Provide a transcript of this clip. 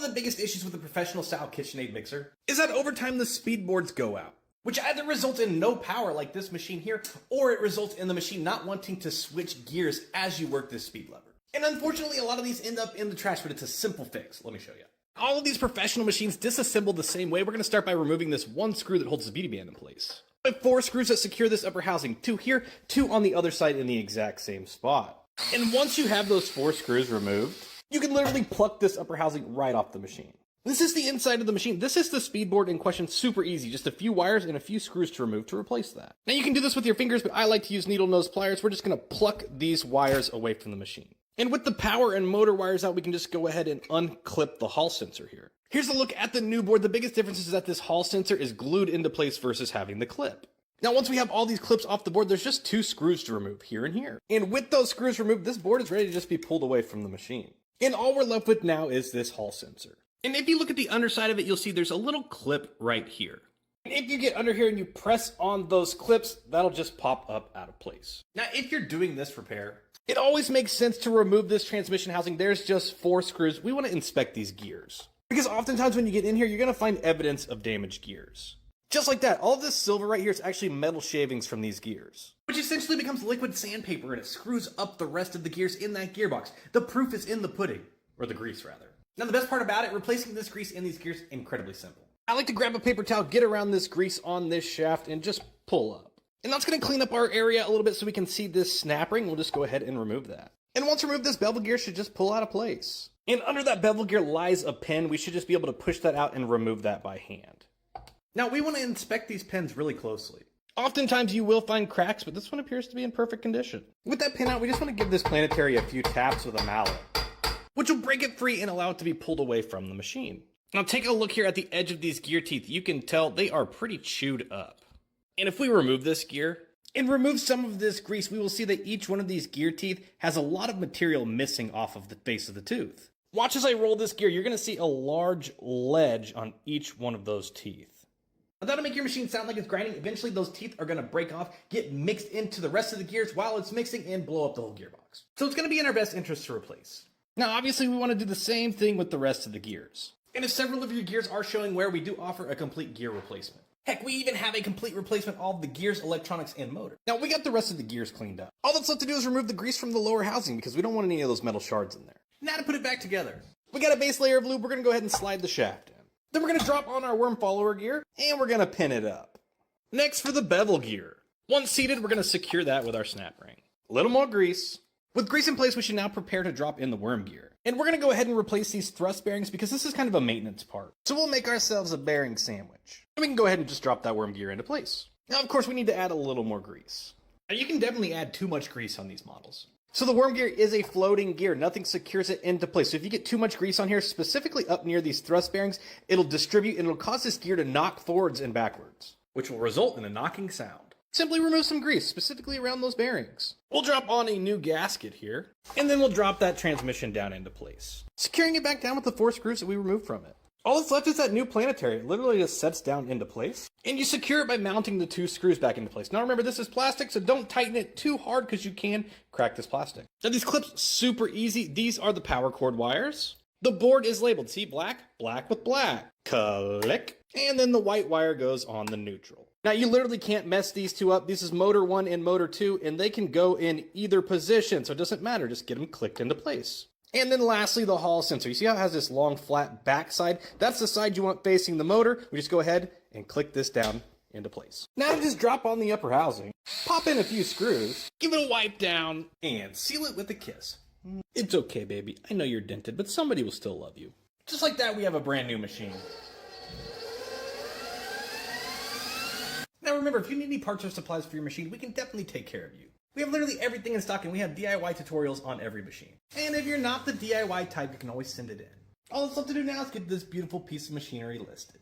of the biggest issues with the professional style KitchenAid mixer is that over time the speed boards go out, which either results in no power like this machine here, or it results in the machine not wanting to switch gears as you work this speed lever. And unfortunately, a lot of these end up in the trash, but it's a simple fix. Let me show you. All of these professional machines disassemble the same way. We're going to start by removing this one screw that holds the beauty band in place. I have 4 screws that secure this upper housing, 2 here, 2 on the other side in the exact same spot. And once you have those 4 screws removed, you can literally pluck this upper housing right off the machine. This is the inside of the machine. This is the speed board in question. Super easy. Just a few wires and a few screws to remove to replace that. Now you can do this with your fingers, but I like to use needle nose pliers. We're just going to pluck these wires away from the machine. And with the power and motor wires out, we can just go ahead and unclip the Hall sensor here. Here's a look at the new board. The biggest difference is that this Hall sensor is glued into place versus having the clip. Now, once we have all these clips off the board, there's just 2 screws to remove here and here. And with those screws removed, this board is ready to just be pulled away from the machine. And all we're left with now is this Hall sensor. And if you look at the underside of it, you'll see there's a little clip right here. And if you get under here and you press on those clips, that'll just pop up out of place. Now, if you're doing this repair, it always makes sense to remove this transmission housing. There's just 4 screws. We want to inspect these gears, because oftentimes when you get in here, you're going to find evidence of damaged gears. Just like that, all of this silver right here is actually metal shavings from these gears, which essentially becomes liquid sandpaper, and it screws up the rest of the gears in that gearbox. The proof is in the pudding, or the grease rather. Now the best part about it, replacing this grease in these gears, incredibly simple. I like to grab a paper towel, get around this grease on this shaft, and just pull up. And that's going to clean up our area a little bit so we can see this snap ring. We'll just go ahead and remove that. And once removed, this bevel gear should just pull out of place. And under that bevel gear lies a pin. We should just be able to push that out and remove that by hand. Now we want to inspect these pins really closely. Oftentimes you will find cracks, but this one appears to be in perfect condition. With that pin out, we just want to give this planetary a few taps with a mallet, which will break it free and allow it to be pulled away from the machine. Now take a look here at the edge of these gear teeth. You can tell they are pretty chewed up. And if we remove this gear and remove some of this grease, we will see that each one of these gear teeth has a lot of material missing off of the base of the tooth. Watch as I roll this gear. You're going to see a large ledge on each one of those teeth. Now, that'll make your machine sound like it's grinding. Eventually, those teeth are going to break off, get mixed into the rest of the gears while it's mixing, and blow up the whole gearbox. So it's going to be in our best interest to replace. Now, obviously, we want to do the same thing with the rest of the gears. And if several of your gears are showing wear, we do offer a complete gear replacement. Heck, we even have a complete replacement of all the gears, electronics, and motor. Now, we got the rest of the gears cleaned up. All that's left to do is remove the grease from the lower housing because we don't want any of those metal shards in there. Now to put it back together. We got a base layer of lube. We're going to go ahead and slide the shaft in. Then we're going to drop on our worm follower gear, and we're going to pin it up. Next, for the bevel gear. Once seated, we're going to secure that with our snap ring. A little more grease. With grease in place, we should now prepare to drop in the worm gear. And we're going to go ahead and replace these thrust bearings because this is kind of a maintenance part. So we'll make ourselves a bearing sandwich. And we can go ahead and just drop that worm gear into place. Now, of course, we need to add a little more grease. Now, you can definitely add too much grease on these models. So the worm gear is a floating gear. Nothing secures it into place. So if you get too much grease on here, specifically up near these thrust bearings, it'll distribute and it'll cause this gear to knock forwards and backwards, which will result in a knocking sound. Simply remove some grease, specifically around those bearings. We'll drop on a new gasket here, and then we'll drop that transmission down into place, securing it back down with the 4 screws that we removed from it. All that's left is that new planetary. It literally just sets down into place, and you secure it by mounting the 2 screws back into place. Now remember, this is plastic, so don't tighten it too hard because you can crack this plastic. Now these clips, super easy. These are the power cord wires. The board is labeled, see, black, black with black. Click. And then the white wire goes on the neutral. Now you literally can't mess these 2 up. This is motor 1 and motor 2, and they can go in either position, so it doesn't matter. Just get them clicked into place. And then lastly, the Hall sensor. You see how it has this long flat backside? That's the side you want facing the motor. We just go ahead and click this down into place. Now to just drop on the upper housing, pop in a few screws, give it a wipe down, and seal it with a kiss. It's okay, baby. I know you're dented, but somebody will still love you. Just like that, we have a brand new machine. Now remember, if you need any parts or supplies for your machine, we can definitely take care of you. We have literally everything in stock, and we have DIY tutorials on every machine. And if you're not the DIY type, you can always send it in. All that's left to do now is get this beautiful piece of machinery listed.